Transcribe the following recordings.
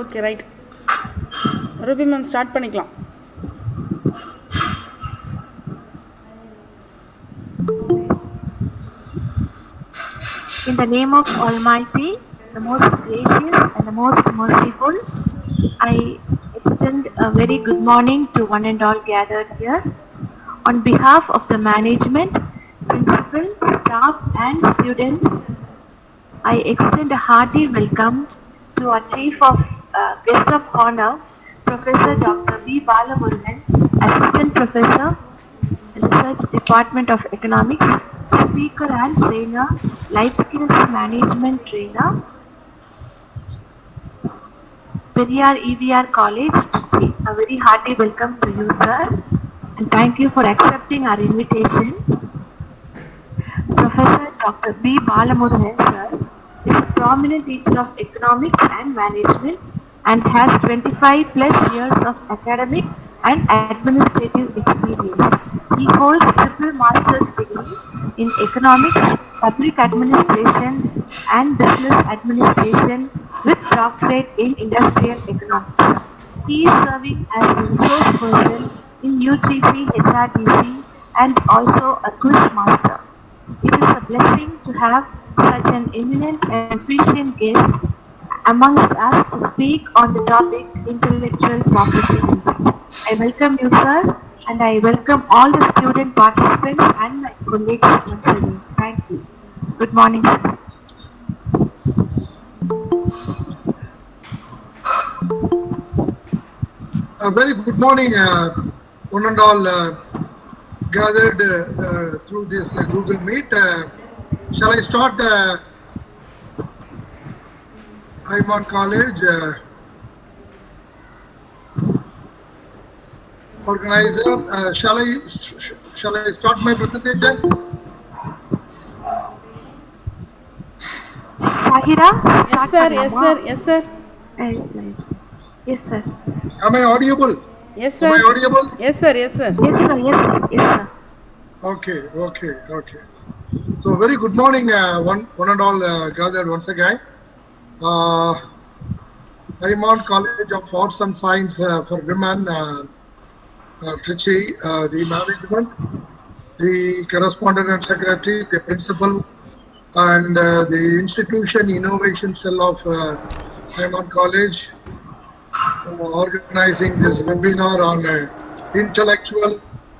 Okay right. Ruby ma'am start பண்ணிக்கலாம். In the name of Almighty, the most gracious and the most merciful, I extend a very good morning to one and all gathered here. On behalf of the management, principal, staff and students, I extend a hearty welcome to our Chief of Guest of Honor, Professor Dr. B. Balamurugan, Assistant Professor, Research Department of Economics, Speaker and Trainer, Life Skills Management Trainer, Periyar EVR College. A very hearty welcome to you, sir, and thank you for accepting our invitation. Professor Dr. B. Balamurugan, sir, is a prominent teacher of economics and management and has 25 plus years of academic and administrative experience. He holds triple master's degree in economics, public administration and business administration with doctorate in industrial economics. He is serving as a resource person in UGC, HRDC and also a quiz master. It is a blessing to have such an eminent and prescient guest amongst us to speak on the topic intellectual property. I welcome you, sir, and I welcome all the student participants and my colleagues once again. Thank you. Good morning, sir. A very good morning, one and all gathered through this Google Meet. Shall I start? Aiman College organizer. Shall I start my presentation? Shahira? Yes sir, yes sir, yes sir. Yes, sir. Am I audible? Yes sir. Am I audible? Yes sir, yes sir. Yes, sir. Yes, sir. Yes, sir. Okay. So very good morning, one and all gathered once again. Aiman College of Arts and Science for Women, Trichy, the management, the correspondent and secretary, the principal, and the institution innovation cell of Aiman College organizing this webinar on intellectual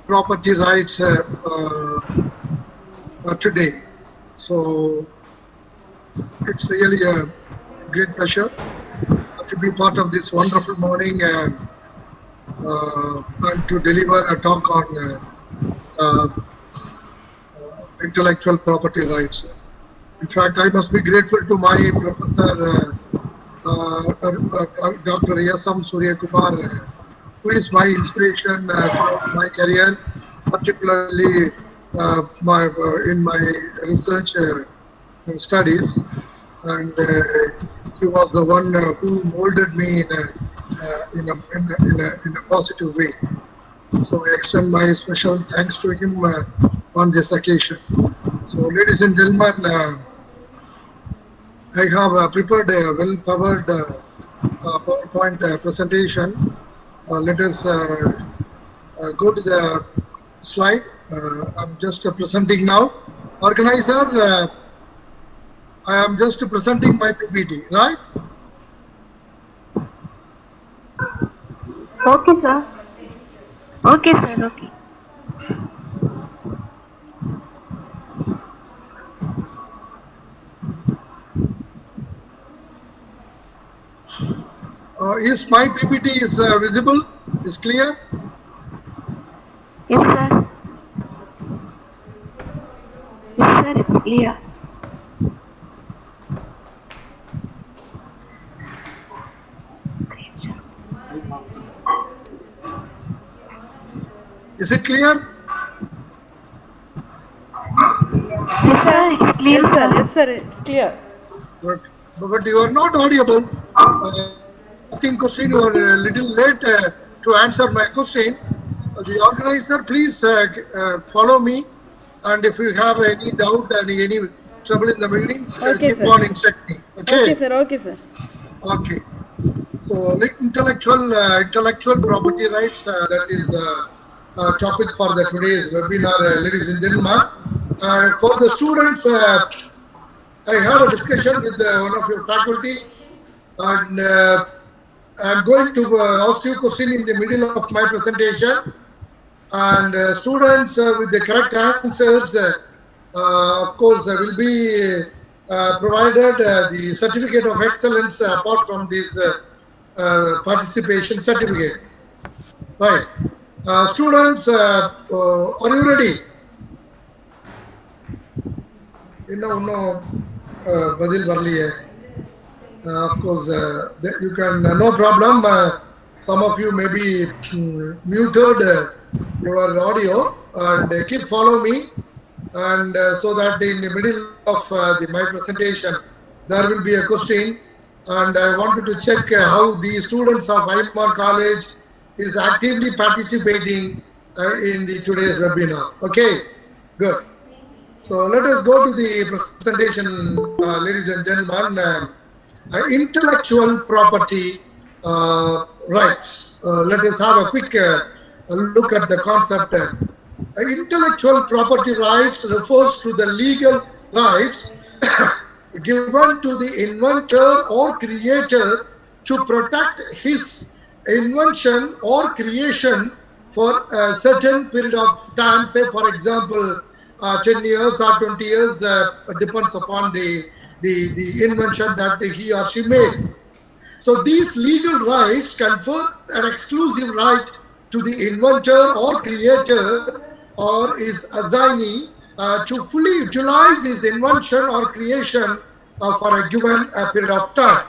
property rights today. So it's really a great pleasure to be part of this wonderful morning and to deliver a talk on intellectual property rights. In fact, I must be grateful to my professor, Dr. S.M. Surya Kumar, who is my inspiration throughout my career, particularly in my research studies, and he was the one who molded me in a positive way. So I extend my special thanks to him on this occasion. So, ladies and gentlemen, I have prepared a well-powered PowerPoint presentation. Let us go to the slide. I'm just presenting now. Organizer, I am just presenting my PPT, right? Okay, sir. Okay, sir. Okay. Is my PPT is visible? Is clear? Yes, sir. Yes, sir. It's clear. Is it clear? Yes, sir. It's clear. Yes sir, yes sir, it's clear. But you are not audible. Asking question, you are a little late to answer my question. The organizer, please follow me, and if you have any doubt and any trouble in the meeting, Okay, keep sir. on instruct me. Okay. Okay sir, okay sir. Okay. So, intellectual property rights. That is the topic for the today's webinar, ladies and gentlemen. And for the students, I had a discussion with one of your faculty, and I'm going to ask you a question in the middle of my presentation. And students with the correct answers, of course, will be provided the certificate of excellence apart from this participation certificate. Right. Students, are you ready? இன்னும் பதில் வரலையே. Of course, you can, no problem. Some of you may be muted your audio, and keep follow me, and so that in the middle of my presentation there will be a question, and I wanted to check how the students of Aiman College is actively participating in the today's webinar. Okay, good. So let us go to the presentation, ladies and gentlemen. Intellectual property rights. Let us have a quick look at the concept. Intellectual property rights refers to the legal rights given to the inventor or creator to protect his invention or creation for a certain period of time. Say, for example, 10 years or 20 years, depends upon the invention that he or she made. So these legal rights confer an exclusive right to the inventor or creator or his assignee to fully utilize his invention or creation for a given period of time.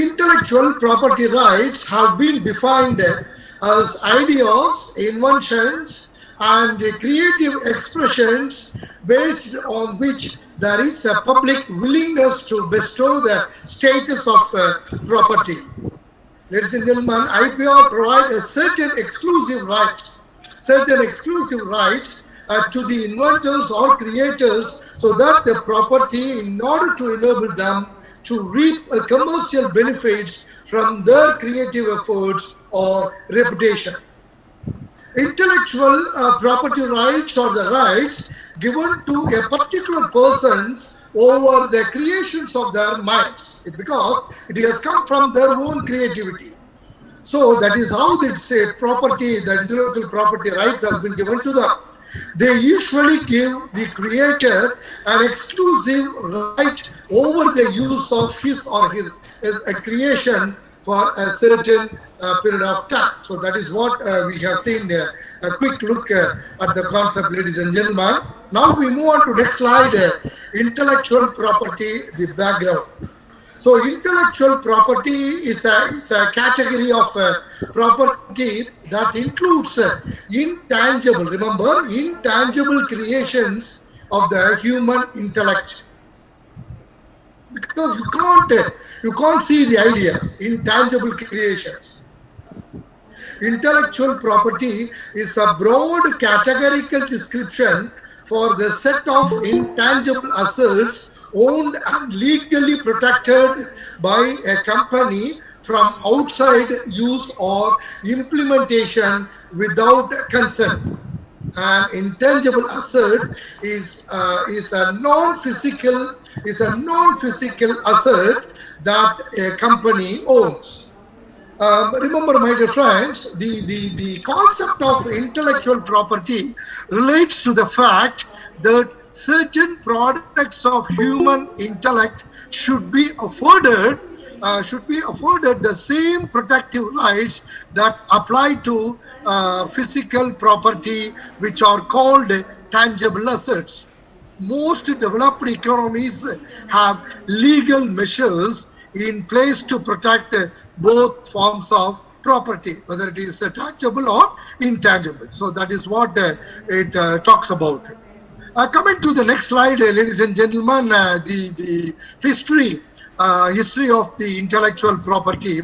Intellectual property rights have been defined as ideas, inventions, and creative expressions based on which there is a public willingness to bestow the status of property. Ladies and gentlemen, IPR provides a certain exclusive rights to the inventors or creators, so that the property, in order to enable them to reap commercial benefits from their creative efforts or reputation. Intellectual property rights are the rights given to a particular persons over the creations of their minds, because it has come from their own creativity. So that is how this property, the intellectual property rights, has been given to them. They usually give the creator an exclusive right over the use of his or his creation for a certain period of time. So that is what we have seen there. A quick look at the concept, ladies and gentlemen. Now we move on to next slide. Intellectual property, the background. So intellectual property is a category of property that includes intangible, remember, intangible creations of the human intellect. Because you can't see the ideas, intangible creations. Intellectual property is a broad categorical description for the set of intangible assets owned and legally protected by a company from outside use or implementation without consent. An intangible asset is a non-physical asset that a company owns. Remember, my dear friends, the concept of intellectual property relates to the fact that certain products of human intellect should be afforded the same protective rights that apply to physical property, which are called tangible assets. Most developed economies have legal measures in place to protect both forms of property, whether it is tangible or intangible. So that is what it talks about. Coming to the next slide, ladies and gentlemen, the history of the intellectual property.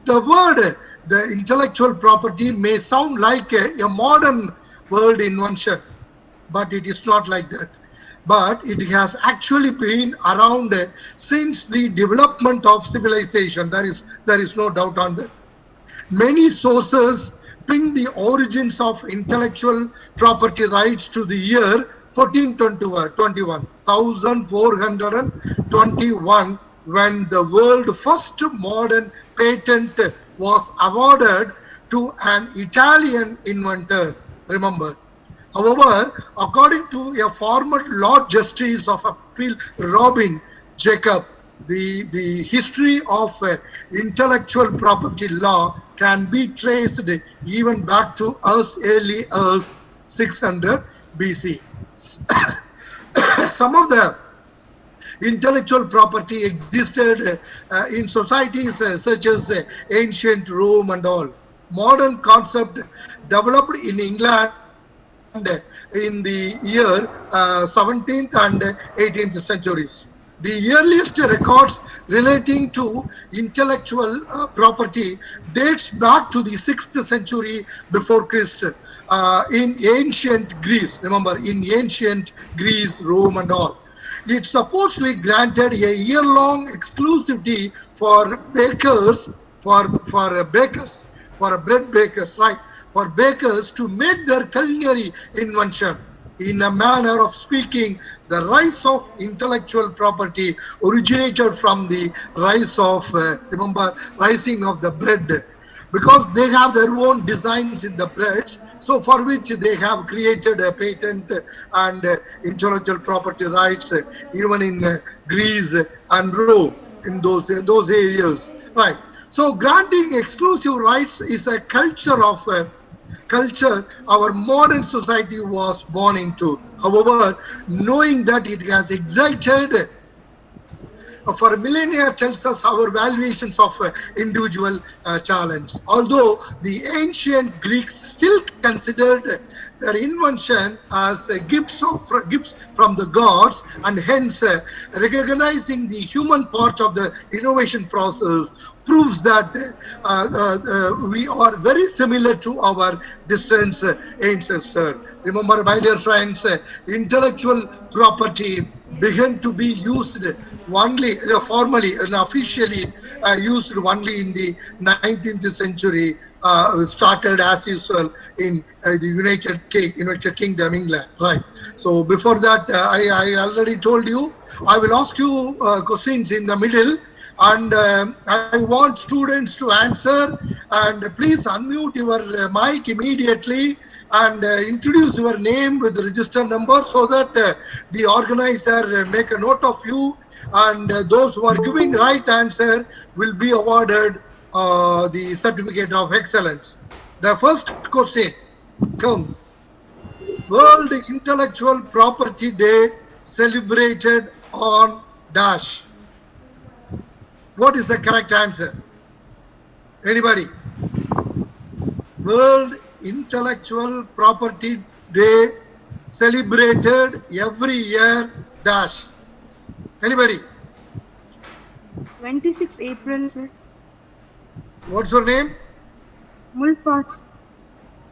The word, the intellectual property, may sound like a modern word invention, but it is not like that. but it has actually been around since the development of civilization. There is no doubt on that. Many sources pin the origins of intellectual property rights to the year 1421, 1421, when the world's first modern patent was awarded to an Italian inventor. Remember. However, according to a former Lord Justice of Appeal, Robin Jacob, the history of intellectual property law can be traced even back to as early as 600 BC. Some of the intellectual property existed in societies such as ancient Rome and all. Modern concept developed in England in the year 17th and 18th centuries. The earliest records relating to intellectual property dates back to the 6th century before Christ in ancient Greece. Remember, in ancient Greece, Rome, and all. It supposedly granted a year-long exclusivity for bakers, for bread bakers, right? For bakers to make their culinary invention. In a manner of speaking, the rise of intellectual property originated from the rise of, remember, rising of the bread, because they have their own designs in the breads, so for which they have created a patent and intellectual property rights even in Greece and Rome, in those areas, right? So granting exclusive rights is a culture our modern society was born into. However, knowing that it has excited for millennia tells us our valuations of individual challenge. Although the ancient Greeks still considered their invention as gifts from the gods, and hence recognizing the human part of the innovation process proves that we are very similar to our distant ancestor. Remember, my dear friends, intellectual property began to be used only formally and officially used only in the 19th century, started as usual in the United Kingdom, England, right? So before that, I already told you, I will ask you questions in the middle, and I want students to answer, and please unmute your mic immediately and introduce your name with the register number, so that the organizer make a note of you, and those who are giving right answer will be awarded the certificate of excellence. The first question comes: World Intellectual Property Day celebrated on dash. What is the correct answer? Anybody? World Intellectual Property Day celebrated every year dash. Anybody? 26 April, sir. What's your name? Mulfas.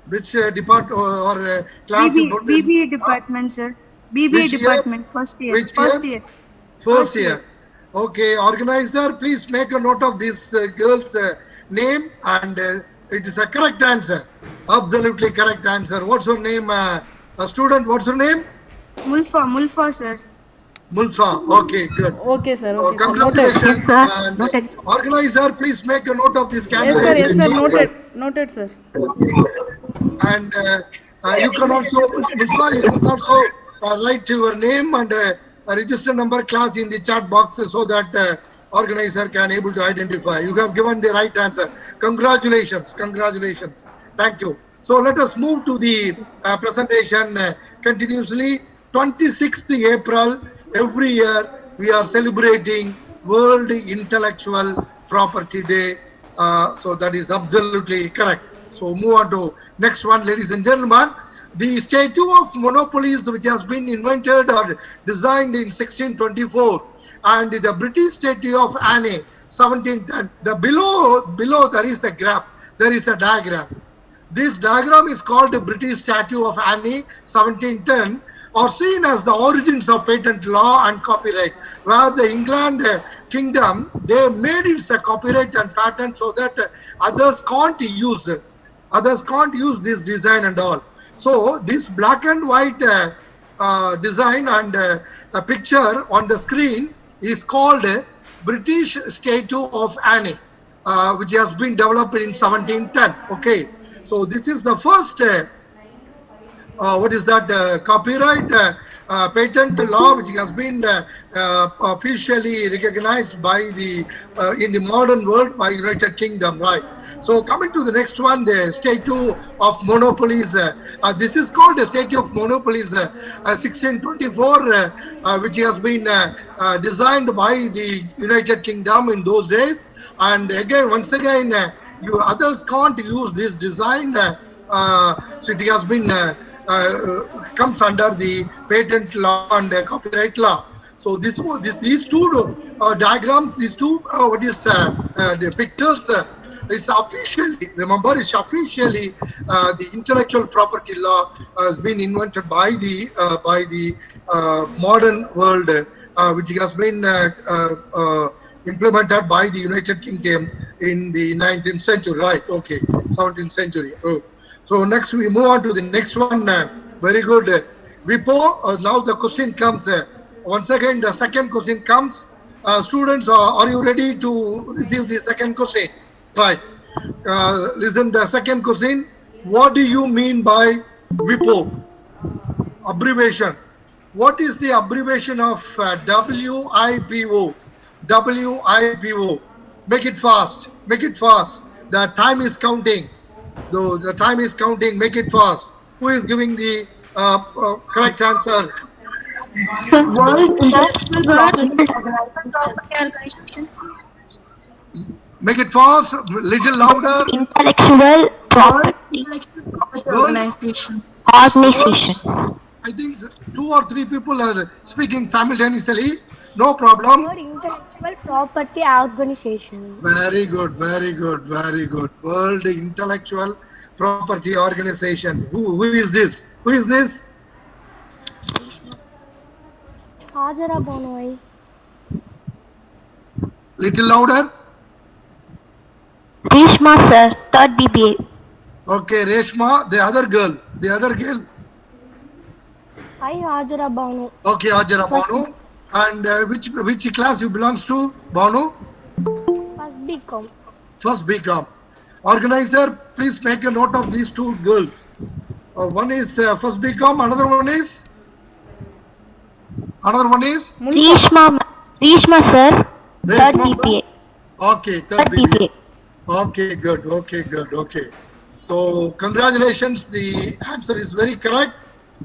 Which department or class you got? BBA department, sir. BBA Which year? department, first year. Which First year? year. First year. Okay, organizer, please make a note of this girl's name, and it is a correct answer. Absolutely correct answer. What's your name, student? What's your name? Mulfa, sir. Mulfa. Okay, good. Okay, sir. So Okay, sir. Noted. congratulations. Yes, sir. And Noted. organizer, please make a note of this Yes, sir. candidate. Yes, sir. Noted. Noted, sir. And you can also, Mulfa, you can also write your name and a register number class in the chat box, so that organizer can able to identify. You have given the right answer. Congratulations. Congratulations. Thank you. So let us move to the presentation continuously. 26th April, every year we are celebrating World Intellectual Property Day. So that is absolutely correct. So move on to next one, ladies and gentlemen. The statute of monopolies, which has been invented or designed in 1624, and the British statute of Anne 1710. The below there is a graph, there is a diagram. This diagram is called the British Statute of Anne 1710. are seen as the origins of patent law and copyright, where the England kingdom, they made it a copyright and patent so that others can't use this design and all. So this black and white design and a picture on the screen is called British Statue of Anne, which has been developed in 1710. Okay, so this is the first what is that copyright patent law which has been officially recognized by the in the modern world by United Kingdom, right? So coming to the next one, the statue of monopolies. This is called the statue of monopolies 1624, which has been designed by the United Kingdom in those days. And again, once again, you others can't use this design. So it has been comes under the patent law and copyright law. So these two diagrams, these two the pictures. It's officially, remember, it's officially the intellectual property law has been invented by the modern world, which has been implemented by the United Kingdom in the 19th century, right? Okay, 17th century. Oh. So next we move on to the next one. Very good. WIPO. Now the question comes. Once again, the second question comes. Students, are you ready to receive the second question? Right. Listen, the second question. What do you mean by WIPO? Abbreviation. What is the abbreviation of WIPO? WIPO. Make it fast. Make it fast. The time is counting. Though the time is counting, make it fast. Who is giving the correct answer? World Intellectual Property Organization. Make it fast, little louder. Intellectual Property Organization. Organization. I think 2 or 3 people are speaking simultaneously. No problem. World Intellectual Property Organization. Very good, very good, very good. World Intellectual Property Organization. Who is this? Who is this? Hajara Bonoi. Little louder. Rishma sir, third BBA. Okay, Reshma, the other girl. The other girl. Hi Hajara Banu. Okay, Ajara Banu. And which class you belongs to, Banu? First BCom. First BCom. Organizer, please make a note of these 2 girls. One is first BCom, another one is Rishma sir, third Reshma, BBA. okay, third BBA. Okay, good. Okay, good. Okay. So congratulations. The answer is very correct.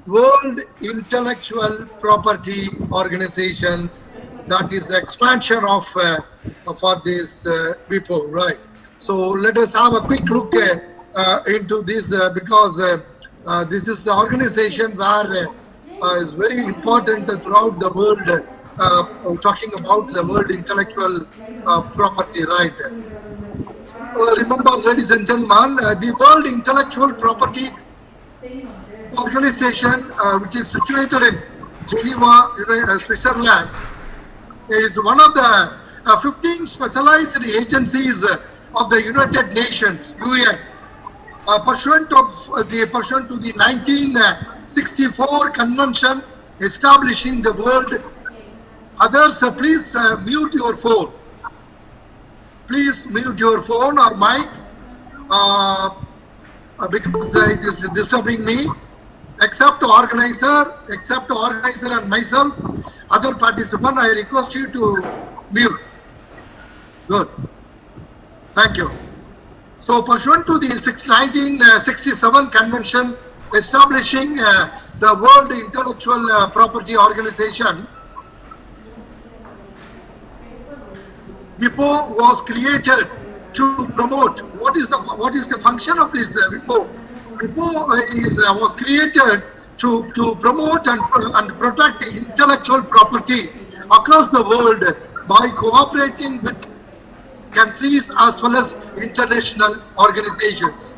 World Intellectual Property Organization. That is the expansion of for this WIPO, right? So let us have a quick look into this because this is the organization where is very important throughout the world. Talking about the world intellectual property, right? Remember, ladies and gentlemen, the World Intellectual Property Organization, which is situated in Geneva, Switzerland, is one of the 15 specialized agencies of the United Nations, UN, pursuant to the 1964 convention establishing the world. Others, please mute your phone. Please mute your phone or mic because it is disturbing me. Except organizer and myself, other participant, I request you to mute. Good. Thank you. So, pursuant to the 1967 convention establishing the World Intellectual Property Organization, WIPO was created to promote. What is the function of this WIPO? WIPO was created to promote and protect intellectual property across the world by cooperating with countries as well as international organizations.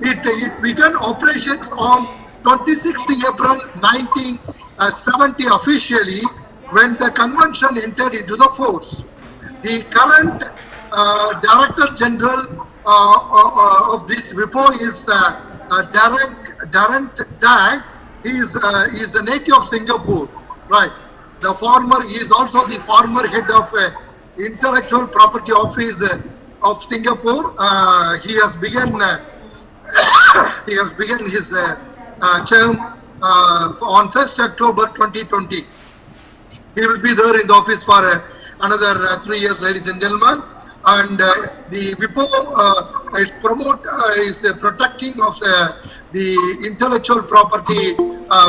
It began operations on 26th April 1970 officially, when the convention entered into the force. The current Director General of this WIPO is Darren Tang. He is a native of Singapore, right? He is also the former head of Intellectual Property Office of Singapore. He has begun his term on 1st October 2020. He will be there in the office for another 3 years, ladies and gentlemen. And the WIPO is protecting of the intellectual property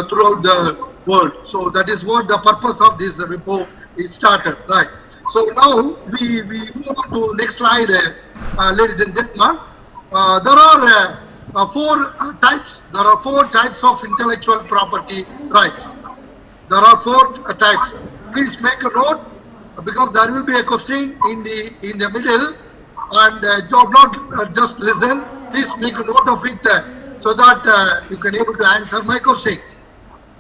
throughout the world. So that is what the purpose of this WIPO is started, right? So now we move on to next slide, ladies and gentlemen. There are four types. There are four types of intellectual property rights. There are four types. Please make a note, because there will be a question in the middle, and do not just listen. Please make a note of it so that you can able to answer my question.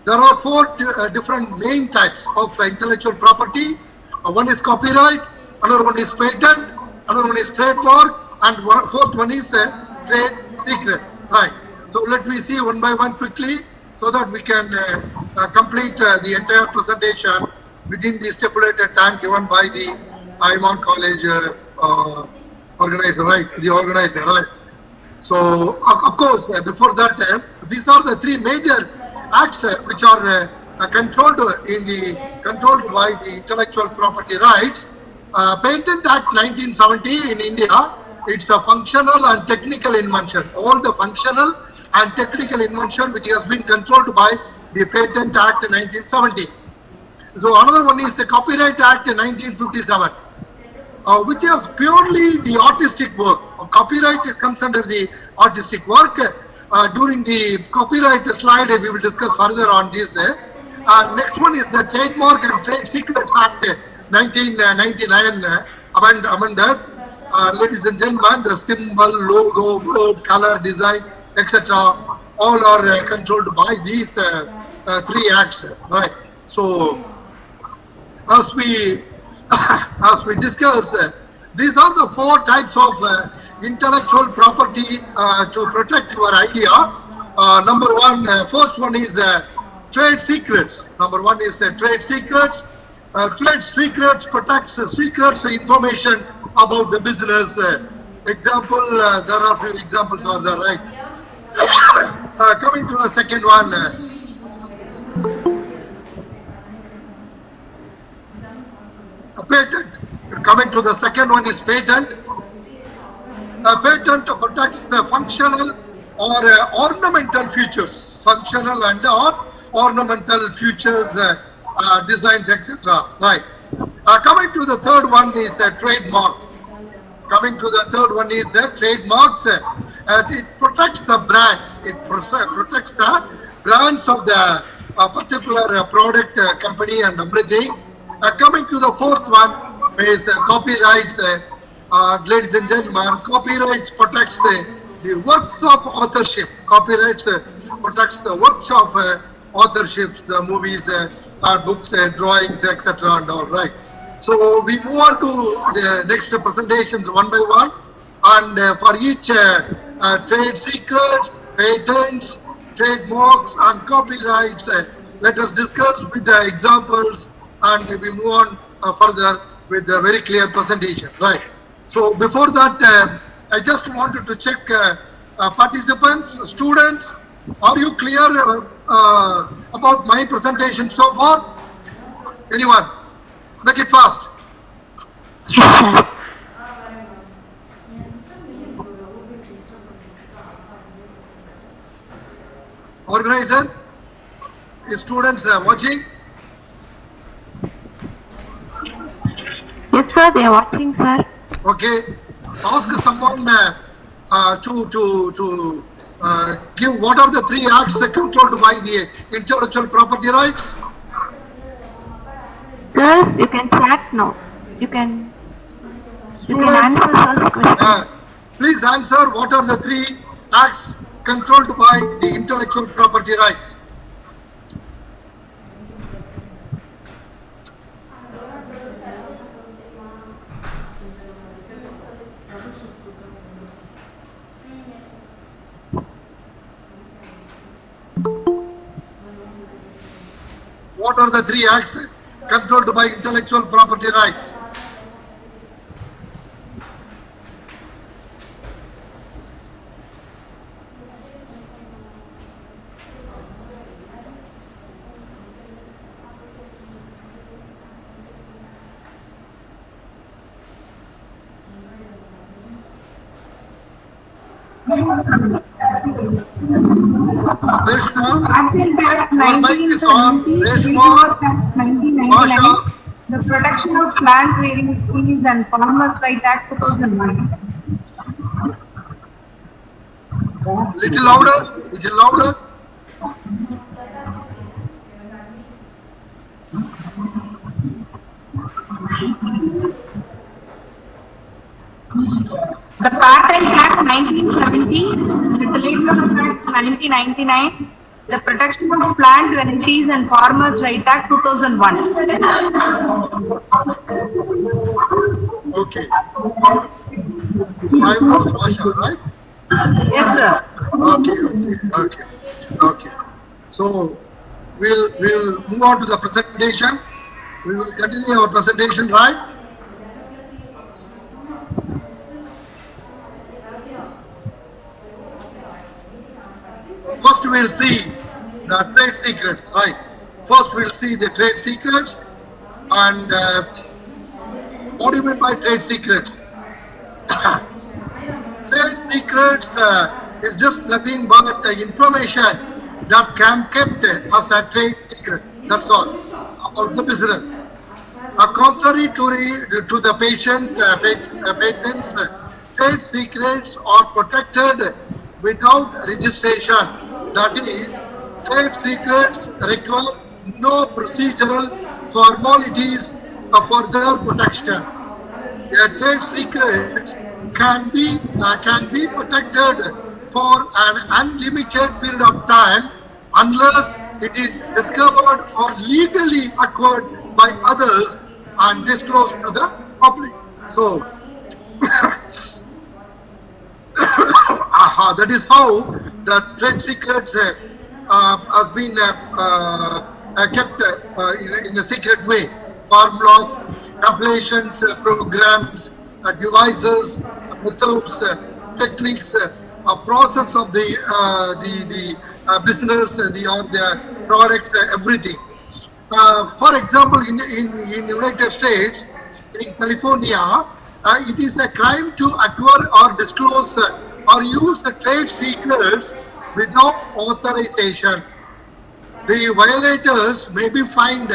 There are four different main types of intellectual property. One is copyright, another one is patent, another one is trademark, and fourth one is trade secret. Right. So let me see one by one quickly, so that we can complete the entire presentation within the stipulated time given by the Aiman College organizer, right? The organizer, right? So, of course, before that, these are the three major acts which are controlled by the intellectual property rights. Patent Act 1970 in India, it's a functional and technical invention. All the functional and technical invention which has been controlled by the Patent Act 1970. So another one is the Copyright Act 1957, which is purely the artistic work. Copyright comes under the artistic work. During the copyright slide, we will discuss further on this. Next one is the Trademark and Trade Secrets Act 1999 amended. Ladies and gentlemen, the symbol, logo, word, color, design, etc. all are controlled by these three acts, right? So, as we discuss, these are the four types of intellectual property to protect your idea. Number one, first one is trade secrets. Number one is trade secrets. Trade secrets protects secrets information about the business. Example, there are few examples on the right. Coming to the second one. Patent. Coming to the second one is patent. A patent protects the functional or ornamental features. Functional and or ornamental features, designs, etc. Right. Coming to the third one is trademarks. Coming to the third one is trademarks. It protects the brands. It protects the brands of the particular product, company, and everything. Coming to the fourth one is copyrights. Ladies and gentlemen, copyrights protects the works of authorship. Copyrights protects the works of authorships, the movies, books, drawings, etc. and all, right. So we move on to the next presentations one by one, and for each trade secrets, patents, trademarks, and copyrights, let us discuss with the examples, and we move on further with a very clear presentation, right? So before that, I just wanted to check participants, students, are you clear about my presentation so far? Anyone? Make it fast. Yes, sir. Organizer, is students watching? Yes, sir, they are watching, sir. Okay. Ask someone to give what are the three acts controlled by the intellectual property rights? Girls, you can chat now. You can Students, answer sir's question. please answer what are the three acts controlled by the intellectual property rights? What are the three acts controlled by intellectual property rights? Reshma, Until that your mic is on. 1970, Reshma, Basha, 1999, the Protection of Plant Breeding Schemes and Farmers' Right Act 2001. little louder, little louder. The Patent Act 1970, the Telegraph Act 1999, the Protection of Plant Varieties and Farmers' Right Act 2001. Okay. Eyebrows, Basha, right? Yes, sir. Okay. Okay. So we'll move on to the presentation. We will continue our presentation, right? First we'll see the trade secrets, right? First we'll see the trade secrets and what do you mean by trade secrets? Trade secrets is just nothing but information that can kept as a trade secret. That's all about the business. Contrary to the patents, trade secrets are protected without registration. That is, trade secrets require no procedural formalities for their protection. A trade secret can be protected for an unlimited period of time unless it is discovered or legally acquired by others and disclosed to the public. So that is how the trade secrets has been kept in a secret way. Formulas, applications, programs, devices, methods, techniques, process of the business, or the products, everything. For example, in United States, in California, it is a crime to acquire or disclose or use the trade secrets without authorization. The violators may be fined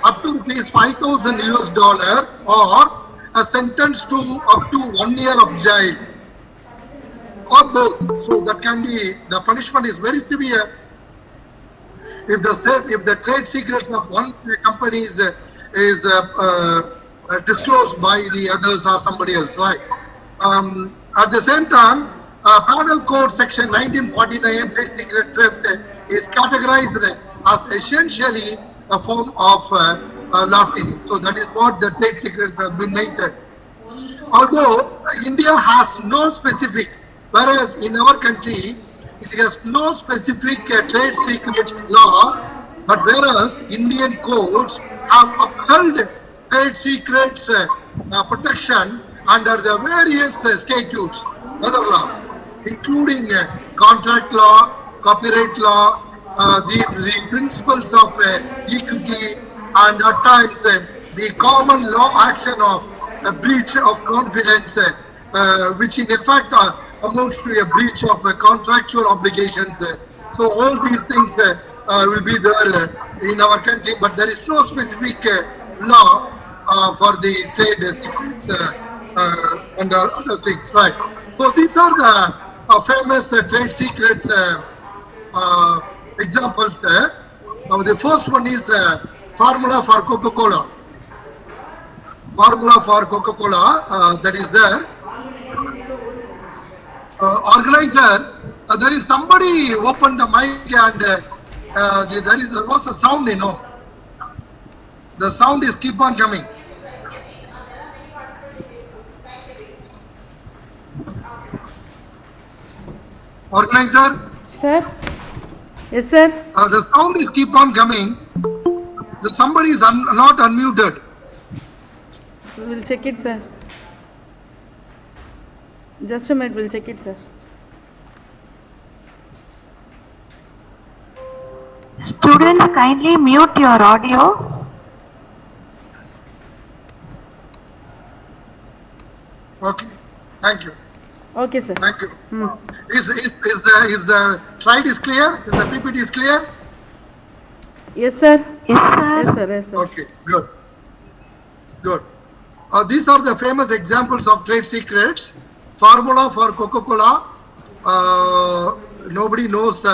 up to rupees 5,000 US dollar or a sentence to up to 1 year of jail or both. So that can be, the punishment is very severe if the trade secrets of one company is disclosed by the others or somebody else, right? At the same time, Penal Code Section 1949 trade secret theft is categorized as essentially a form of larceny. So that is what the trade secrets have been maintained. Although India has no specific, whereas in our country it has no specific trade secrets law, but whereas Indian courts have upheld trade secrets protection under the various statutes, other laws, including contract law, copyright law, the principles of equity, and at times the common law action of a breach of confidence, which in effect amounts to a breach of contractual obligations. So all these things will be there in our country, but there is no specific law for the trade secrets and other things, right? So these are the famous trade secrets examples there. The first one is formula for Coca-Cola. Formula for Coca-Cola that is there. Organizer There is somebody opened the mic and there was a sound, The sound is keep on coming. Organizer? Sir? Yes, sir. The sound is keep on coming. Somebody is not unmuted. So we'll check it, sir. Just a minute, we'll check it, sir. Students, kindly mute your audio. Okay, thank you. Okay, sir. Thank you. Is the slide is clear? Is the PPT is clear? Yes, sir. Yes, sir. Yes, sir. Yes, sir. Okay, good. Good. These are the famous examples of trade secrets. Formula for Coca-Cola. Nobody knows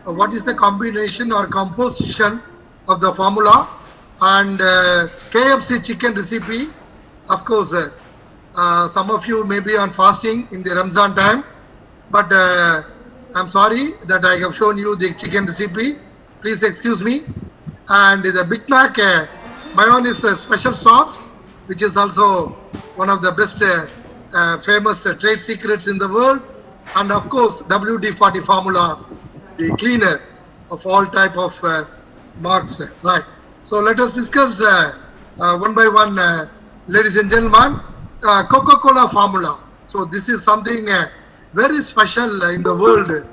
what is the combination or composition of the formula. And KFC chicken recipe. Of course, some of you may be on fasting in the Ramzan time. But I'm sorry that I have shown you the chicken recipe. Please excuse me. And the Big Mac mayonnaise special sauce, which is also one of the best famous trade secrets in the world. And of course, WD-40 formula, the cleaner of all type of marks. Right. So let us discuss one by one, ladies and gentlemen, Coca-Cola formula. So this is something very special in the world.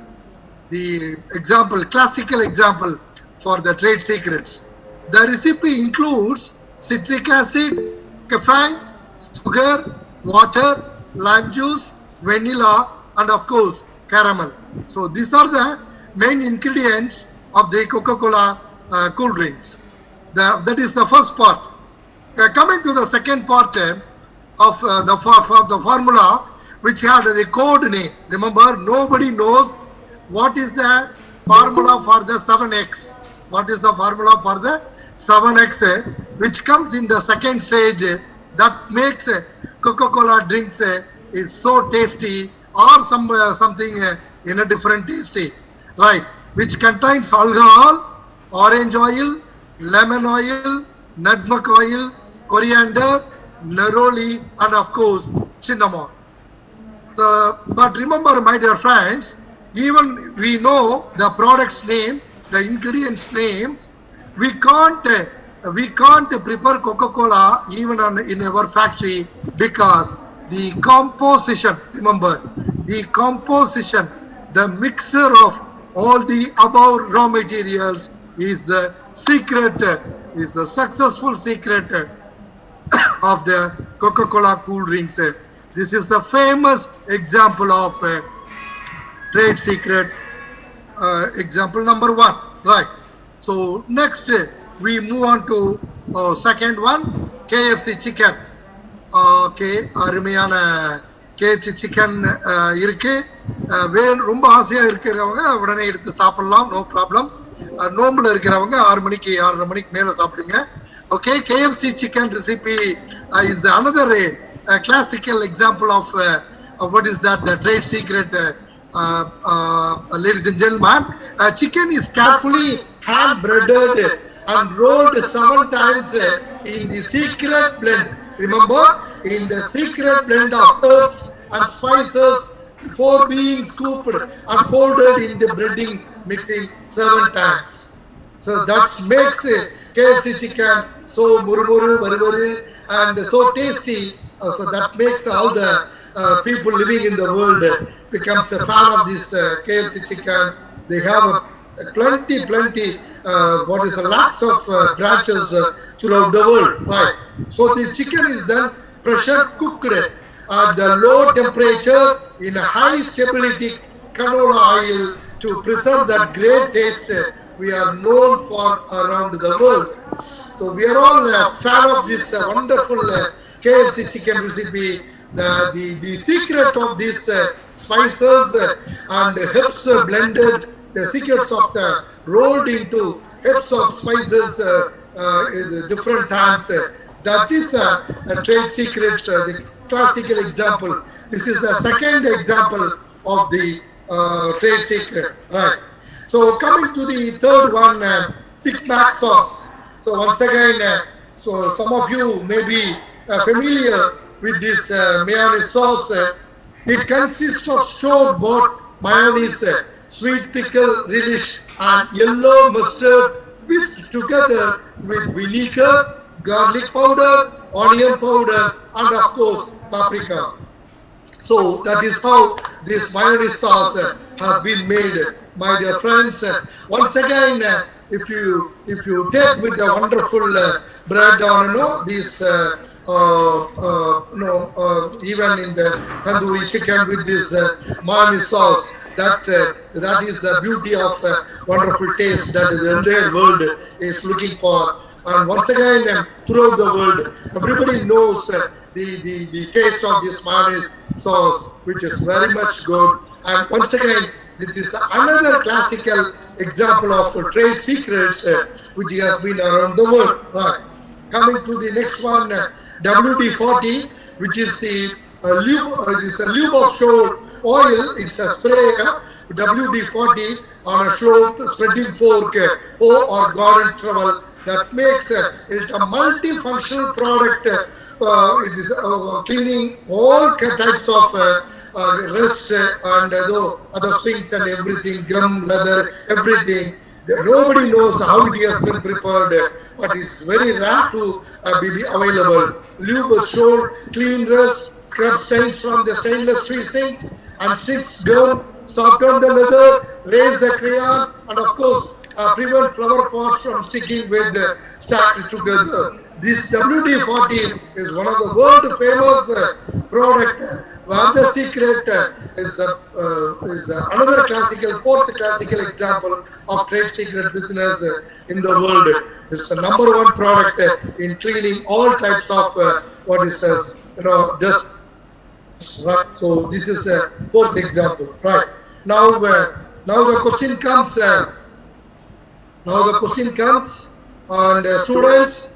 The example, classical example for the trade secrets. The recipe includes citric acid, caffeine, sugar, water, lime juice, vanilla, and of course, caramel. So these are the main ingredients of the Coca-Cola cool drinks. That is the first part. Coming to the second part of the formula, which had the code name. Remember, nobody knows what is the formula for the 7x. What is the formula for the 7x, which comes in the second stage, that makes Coca-Cola drinks is so tasty, or something in a different tasty, right? Which contains alcohol, orange oil, lemon oil, nutmeg oil, coriander, neroli, and of course cinnamon. So, but remember, my dear friends, even we know the product's name, the ingredients names, we can't prepare Coca-Cola even in our factory, because the composition, remember, the composition, the mixture of all the above raw materials is the secret, is the successful secret of the Coca-Cola cool drinks. This is the famous example of trade secret. Example number one, right? So next we move on to second one, KFC chicken. Okay, அருமையான KFC chicken இருக்கு. ரொம்ப ஆசையா இருக்கிறவங்க உடனே எடுத்து சாப்பிடலாம், no problem. நோம்புல இருக்கிறவங்க 6 மணிக்கு 6:30 மணிக்கு மேல சாப்பிடுங்க. Okay, KFC chicken recipe is another classical example of what is that, the trade secret. Ladies and gentlemen, chicken is carefully hand breaded and rolled 7 times in the secret blend. Remember, in the secret blend of herbs and spices before being scooped and folded in the breading mixing 7 times. So that makes KFC chicken so murmuru, varu, and so tasty. So that makes all the people living in the world becomes a fan of this KFC chicken. They have plenty, what is the lakhs of branches throughout the world, right? So the chicken is then pressure cooked at the low temperature in a high stability canola oil to preserve that great taste we are known for around the world. So we are all a fan of this wonderful KFC chicken recipe. The secret of these spices and herbs blended, the secrets of the rolled into herbs of spices different times. That is the trade secrets, the classical example. This is the second example of the trade secret, right? So coming to the third one, Big Mac sauce. So once again, so some of you may be familiar with this mayonnaise sauce. It consists of store-bought mayonnaise, sweet pickle relish, and yellow mustard whisked together with vinegar, garlic powder, onion powder, and of course paprika. So that is how this mayonnaise sauce has been made, my dear friends. Once again, if you take with the wonderful bread on this even in the tandoori chicken with this mayonnaise sauce, that is the beauty of wonderful taste that the entire world is looking for. And once again, throughout the world, everybody knows the taste of this mayonnaise sauce, which is very much good. And once again, this is another classical example of trade secrets which has been around the world. Right. Coming to the next one, WD-40, which is the lube offshore oil. It's a spray, WD-40 on a sloped spreading fork, hoe or garden trowel that makes it a multifunctional product. It is cleaning all types of rust and other things and everything, gum, leather, everything. Nobody knows how it has been prepared, but it's very rare to be available. Lube showed clean rust, scrub stains from the stainless steel sinks, and sticks gum, soften the leather, raise the crayon, and of course prevent flower pots from sticking with stacked together. This WD-40 is one of the world famous product. Where the secret is another classical, fourth classical example of trade secret business in the world. It's the number one product in cleaning all types of dust. Right. So this is a fourth example. Right. Now the question comes. And students,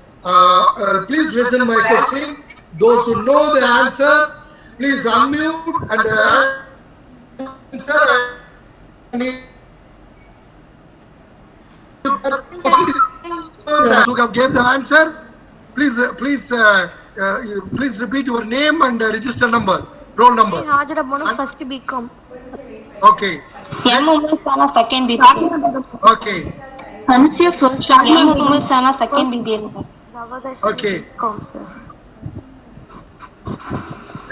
please listen my question. Those who know the answer, please unmute and answer. Who have gave the answer, please repeat your name and register number, roll number. First BCom. Okay. Sana second BBS. Okay. Hanusia first and Sana second BBS. Okay.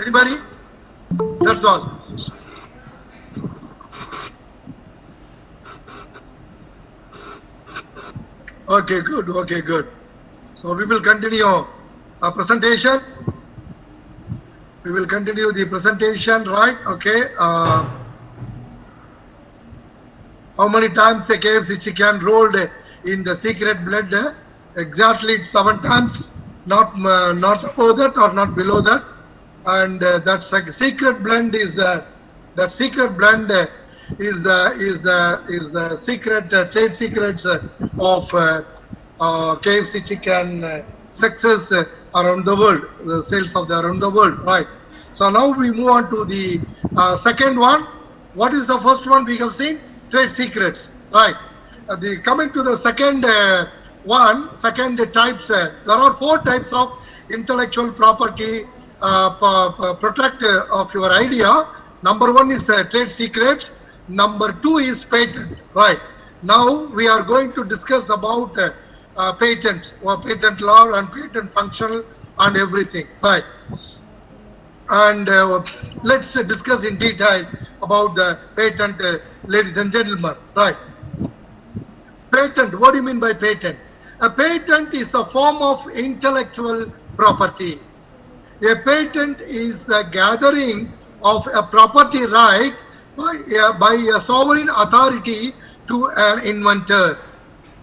Anybody? That's all. Okay, good. Okay, good. So we will continue our presentation. We will continue the presentation, right? Okay. How many times a KFC chicken rolled in the secret blend? Exactly 7 times. Not above that or not below that. And that's like secret blend is the secret trade secrets of KFC chicken success around the world, the sales of around the world, right? So now we move on to the second one. What is the first one we have seen? Trade secrets, right? Coming to the second second types. There are 4 types of intellectual property protect of your idea. Number 1 is trade secrets. Number 2 is patent, right? Now we are going to discuss about patents or patent law and patent functional and everything, right? And let's discuss in detail about the patent, ladies and gentlemen, right? Patent, what do you mean by patent? A patent is a form of intellectual property. A patent is the gathering of a property right by a sovereign authority to an inventor.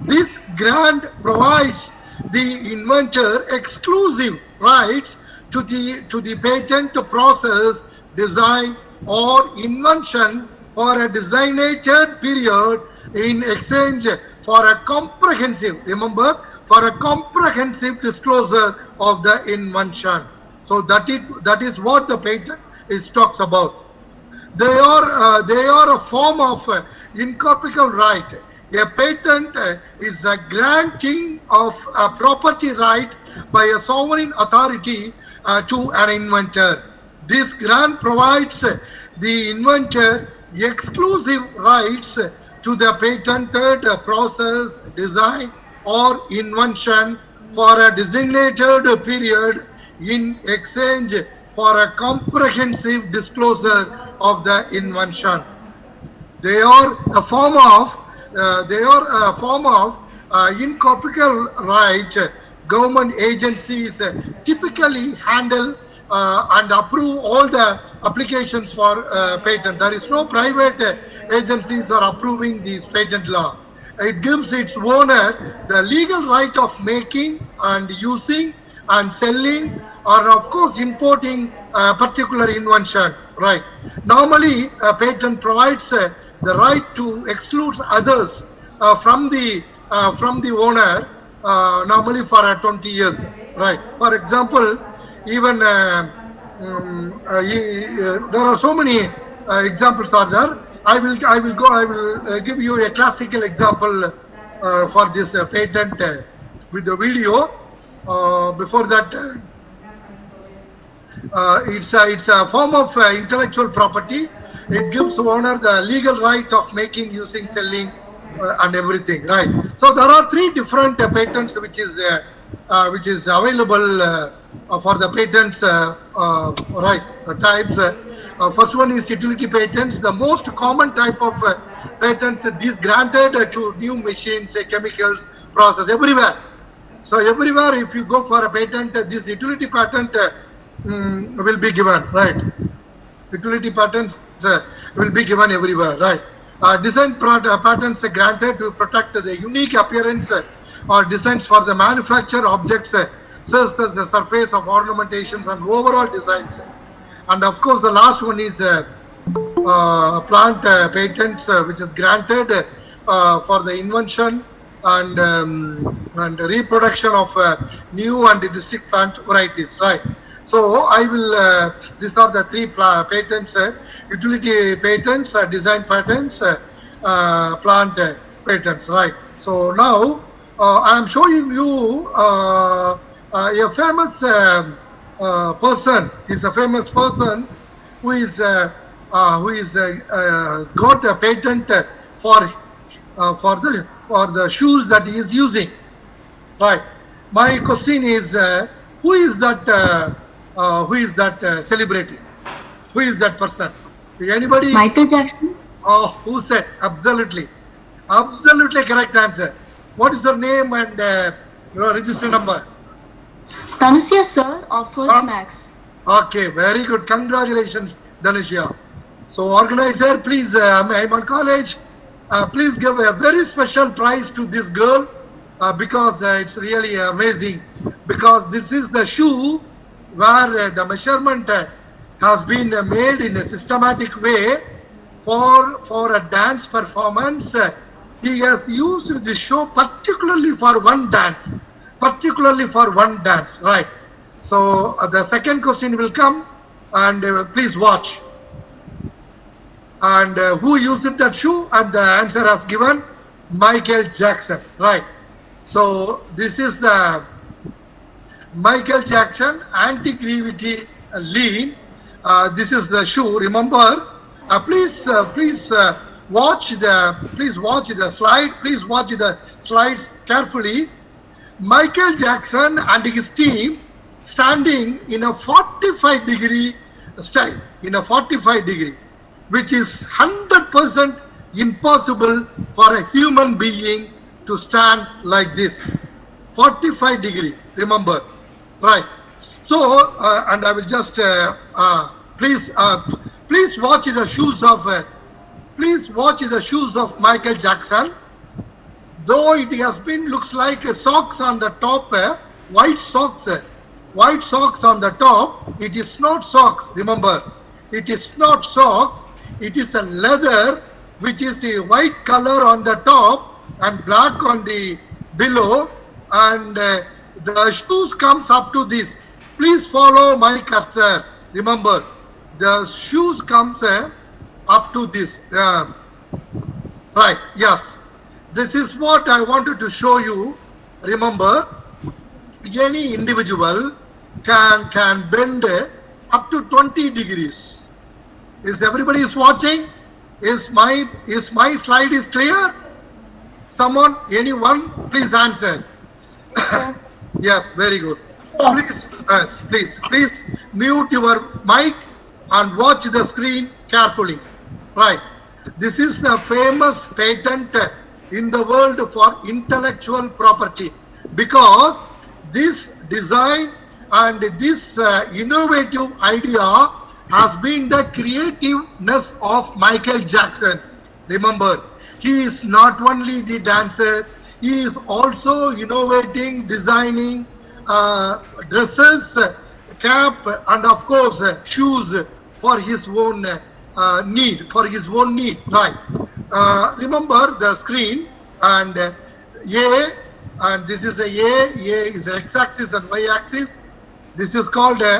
This grant provides the inventor exclusive rights to the patent process, design, or invention for a designated period in exchange for a comprehensive, remember, for a comprehensive disclosure of the invention. So that is what the patent talks about. they are a form of incorporeal right. A patent is a granting of a property right by a sovereign authority to an inventor. This grant provides the inventor exclusive rights to the patented process, design, or invention for a designated period in exchange for a comprehensive disclosure of the invention. They are a form of incorporeal right. Government agencies typically handle and approve all the applications for patent. There is no private agencies are approving this patent law. It gives its owner the legal right of making and using and selling, or of course importing a particular invention. Right. Normally, a patent provides the right to exclude others from the owner, normally for 20 years. Right. For example, even there are so many examples are there. I will give you a classical example for this patent with the video. Before that, it's a form of intellectual property. It gives owner the legal right of making, using, selling, and everything. Right. So there are three different patents which is available for the patents. Types. First one is utility patents. The most common type of patents is granted to new machines, chemicals, process everywhere. So everywhere, if you go for a patent, this utility patent will be given, right? Utility patents will be given everywhere, right? Design patents are granted to protect the unique appearance or designs for the manufactured objects, such as the surface of ornamentations and overall designs. And of course, the last one is plant patents, which is granted for the invention and reproduction of new and distinct plant varieties, right? So I will, these are the three patents, utility patents, design patents, plant patents, right? So now I am showing you a famous person. He's a famous person who is got a patent for the shoes that he is using, right? My question is, who is that celebrity? Who is that person? Anybody? Michael Jackson. Oh, who said? Absolutely correct answer. What is your name and your register number? Tanusia sir of First Max. Okay, very good. Congratulations, Dhanushya. So organizer, please, Aiman College, please give a very special prize to this girl because it's really amazing. Because this is the shoe where the measurement has been made in a systematic way for a dance performance. He has used this shoe particularly for one dance. Right? So the second question will come, and please watch. And who used that shoe? And the answer has given Michael Jackson, right? So this is the Michael Jackson anti-gravity lean. This is the shoe. Remember, please watch the slide. Please watch the slides carefully. Michael Jackson and his team standing in a 45-degree style, which is 100% impossible for a human being to stand like this. 45-degree, remember, right? So, and I will just please watch the shoes of Michael Jackson. Though it has been looks like socks on the top, white socks on the top. It is not socks. Remember, it is not socks. It is a leather which is a white color on the top and black on the below, and the shoes comes up to this. Please follow my cursor. Remember, the shoes comes up to this. Right, yes. This is what I wanted to show you. Remember, any individual can bend up to 20 degrees. Is everybody is watching? Is my slide is clear? Someone, anyone, please answer. Yes, very good. Please, yes, please mute your mic and watch the screen carefully. Right. This is the famous patent in the world for intellectual property, because this design and this innovative idea has been the creativeness of Michael Jackson. Remember, he is not only the dancer, he is also innovating, designing dresses, cap, and of course shoes for his own need. Right. Remember the screen, and A, and this is a is x-axis and y-axis. This is called